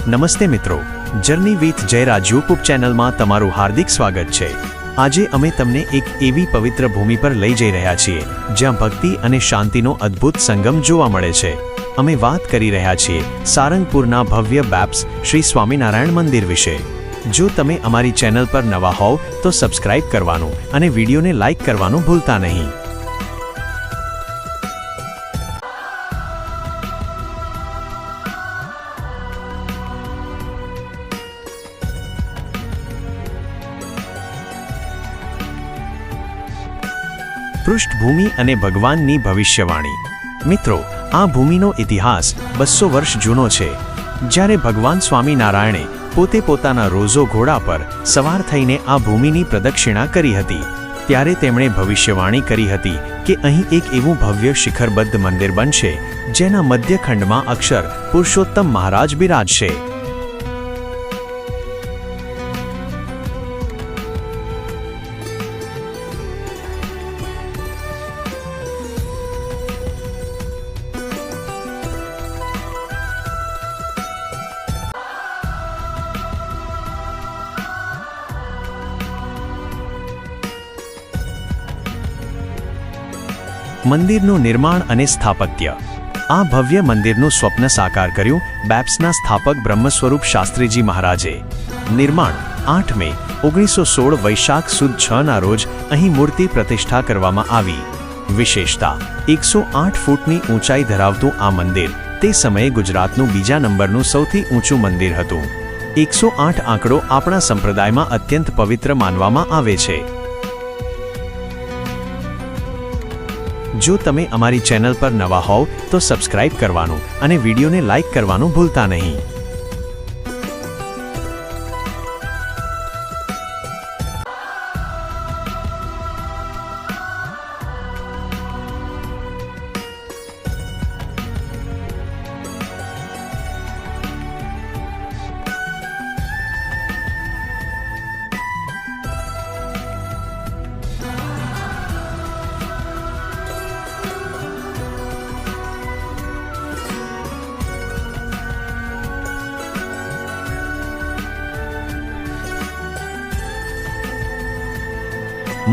નમસ્તે મિત્રો, journey with Jayraj YouTube ચેનલમાં તમારું હાર્દિક સ્વાગત છે। આજે અમે તમને એક એવી પવિત્ર ભૂમિ પર લઈ જઈ રહ્યા છીએ જ્યાં ભક્તિ અને શાંતિનો અદ્ભુત સંગમ જોવા મળે છે। અમે વાત કરી રહ્યા છીએ સારંગપુરના ભવ્ય બેપ્સ શ્રી સ્વામિનારાયણ મંદિર વિશે। જો તમે અમારી ચેનલ પર નવા હોવ તો સબસ્ક્રાઇબ કરવાનું અને વિડીયોને લાઇક કરવાનું ભૂલતા નહીં। પૃષ્ઠભૂમિ અને ભગવાનની ભવિષ્યવાણી। મિત્રો, આ ભૂમિનો ઇતિહાસ 200 વર્ષ જૂનો છે। જ્યારે ભગવાન સ્વામિનારાયણે પોતે પોતાના રોઝો ઘોડા પર સવાર થઈને આ ભૂમિની પ્રદક્ષિણા કરી હતી, ત્યારે તેમણે ભવિષ્યવાણી કરી હતી કે અહીં એક એવું ભવ્ય શિખરબદ્ધ મંદિર બનશે જેના મધ્યખંડમાં અક્ષર પુરુષોત્તમ મહારાજ બિરાજશે। મંદિરનું નિર્માણ અને સ્થાપત્ય। આ ભવ્ય મંદિરનું સ્વપ્ન સાકાર કર્યું બેપ્સના સ્થાપક બ્રહ્મસ્વરૂપ શાસ્ત્રીજી મહારાજે। નિર્માણ 8 મે 1916 વૈશાખ સુદ 6ના રોજ અહીં મૂર્તિ પ્રતિષ્ઠા કરવામાં આવી। વિશેષતા: 108 ફૂટની ઊંચાઈ ધરાવતું આ મંદિર તે સમયે ગુજરાતનું બીજા નંબરનું સૌથી ઊંચું મંદિર હતું। 108 આંકડો આપણા સંપ્રદાયમાં અત્યંત પવિત્ર માનવામાં આવે છે। જો તમે અમારી ચેનલ પર નવા હોવ તો સબસ્ક્રાઇબ કરવાનું અને વિડીયોને લાઇક કરવાનું ભૂલતા નહીં।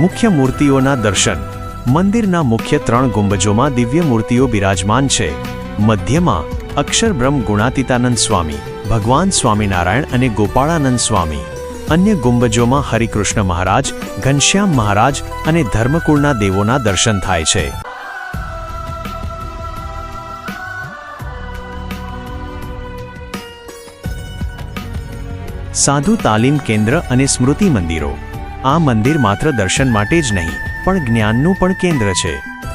મુખ્ય મૂર્તિઓના દર્શન। મંદિરના મુખ્ય 3 ગુંબજોમાં દિવ્ય મૂર્તિઓ બિરાજમાન છે। મધ્યમાં અક્ષર બ્રહ્મ ગુણાતીતાનંદ સ્વામી, ભગવાન સ્વામિનારાયણ અને ગોપાળાનંદ સ્વામી। અન્ય ગુંબજોમાં હરિકૃષ્ણ મહારાજ, ઘનશ્યામ મહારાજ અને ધર્મકુળના દેવોના દર્શન થાય છે। સાધુ તાલીમ કેન્દ્ર અને સ્મૃતિ મંદિરો। આ મંદિર માત્ર દર્શન માટે જ નહીં પણ જ્ઞાનનું પણ કેન્દ્ર છે।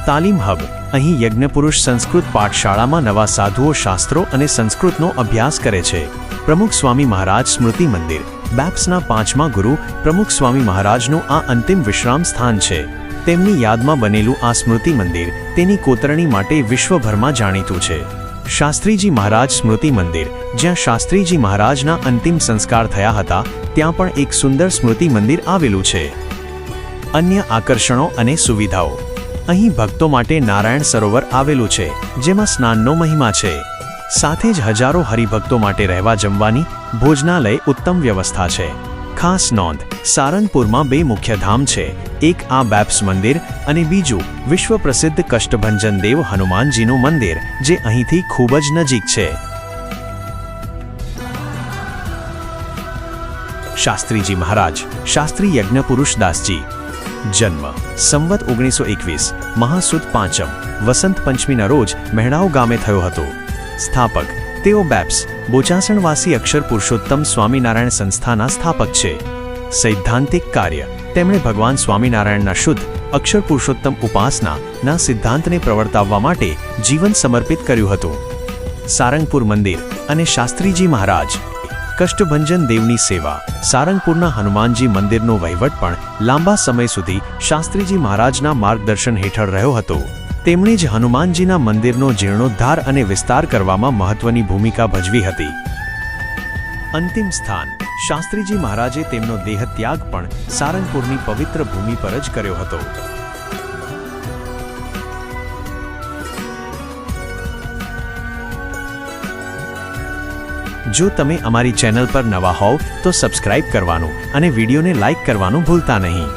તાલીમ હબ। અહીં યજ્ઞપુરુષ સંસ્કૃત પાઠશાળામાં નવા સાધુઓ શાસ્ત્રો અને સંસ્કૃતનો અભ્યાસ કરે છે। પ્રમુખ સ્વામી મહારાજ સ્મૃતિ મંદિર। બેપ્સના 5મા ગુરુ પ્રમુખ સ્વામી મહારાજનું આ અંતિમ વિશ્રામ સ્થાન છે। તેમની યાદમાં બનેલું આ સ્મૃતિ મંદિર તેની કોતરણી માટે વિશ્વભરમાં જાણીતું છે। શાસ્ત્રીજી મહારાજ સ્મૃતિ મંદિર। જ્યાં શાસ્ત્રીજી મહારાજના અંતિમ સંસ્કાર થયા હતા ત્યાં પણ એક સુંદર સ્મૃતિ મંદિર આવેલું છે। અન્ય આકર્ષણો અને સુવિધાઓ। અહીં ભક્તો માટે નારાયણ સરોવર આવેલું છે જેમાં સ્નાનનો મહિમા છે। સાથે જ હજારો હરિભક્તો માટે રહેવા જમવાની ભોજનાલય ઉત્તમ વ્યવસ્થા છે। ખાસ નોંધ: સારંગપુરમાં 2 મુખ્ય ધામ છે। એક આ બેપ્સ મંદિર અને બીજું વિશ્વ પ્રસિદ્ધ કષ્ટભંજન દેવ હનુમાનજીનું મંદિર જે અહીંથી ખૂબ જ નજીક છે। શાસ્ત્રીજી મહારાજ શાસ્ત્રી યજ્ઞપુરુષ દાસજી। જન્મ સંવત 1921 મહાસુદ 5મ વસંત પંચમીના રોજ મહેડાઓ ગામે થયો હતો। સ્થાપક તેઓ બેપ્સ બોચાસણવાસી અક્ષર પુરુષોત્તમ સ્વામિનારાયણ સંસ્થાના સ્થાપક છે। સૈદ્ધાંતિક કાર્ય: તેમણે ભગવાન સ્વામિનારાયણના શુદ્ધ અક્ષર પુરુષોત્તમ ઉપાસના સિદ્ધાંતને પ્રવર્તાવવા માટે જીવન સમર્પિત કર્યું હતું। સારંગપુર મંદિર અને શાસ્ત્રીજી મહારાજ। કષ્ટભંજન દેવની સેવા। સારંગપુરના હનુમાનજી મંદિરનો વહીવટ પણ લાંબા સમય સુધી શાસ્ત્રીજી મહારાજના માર્ગદર્શન હેઠળ રહ્યો હતો। તેમણે જ હનુમાનજીના મંદિરનો જીર્ણોદ્ધાર અને વિસ્તાર કરવામાં મહત્વની ભૂમિકા ભજવી હતી। અંતિમ સ્થાન: શાસ્ત્રીજી મહારાજે તેમનો દેહ ત્યાગ પણ સારંગપુરની પવિત્ર ભૂમિ પર જ કર્યો હતો। જો તમે અમારી ચેનલ પર નવા હોવ તો સબસ્ક્રાઇબ કરવાનું અને વિડીયોને લાઇક કરવાનું ભૂલતા નહીં.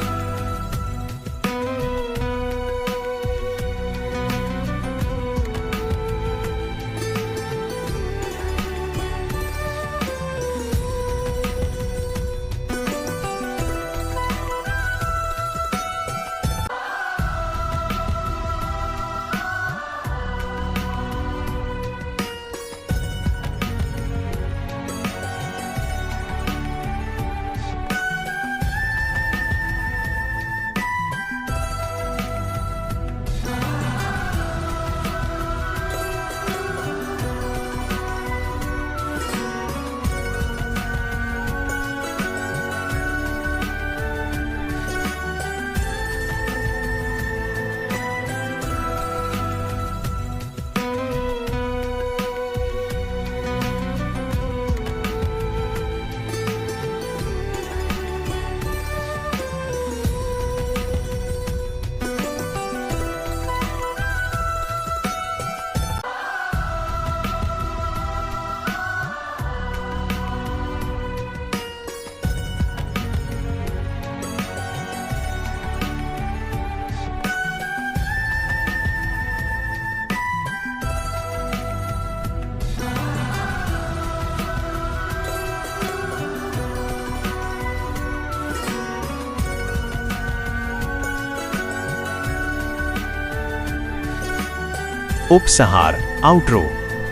ઉપસંહાર આઉટરો.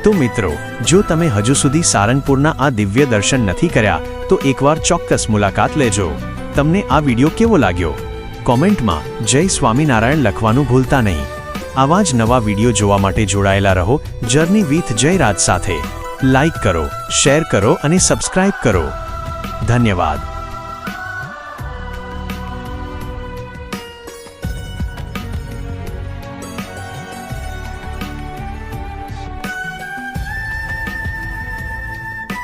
તો મિત્રો, જો તમે હજુ સુધી સારંગપુરના આ દિવ્ય દર્શન નથી કર્યા તો એકવાર ચોક્કસ મુલાકાત લેજો. તમને આ વિડીયો કેવો લાગ્યો? કોમેન્ટમાં જય સ્વામિનારાયણ લખવાનું ભૂલતા નહીં. આવા જ નવા વિડીયો જોવા માટે જોડાયેલા રહો જર્ની વિથ જયરાજ સાથે. લાઇક કરો, શેર કરો અને સબસ્ક્રાઇબ કરો. ધન્યવાદ.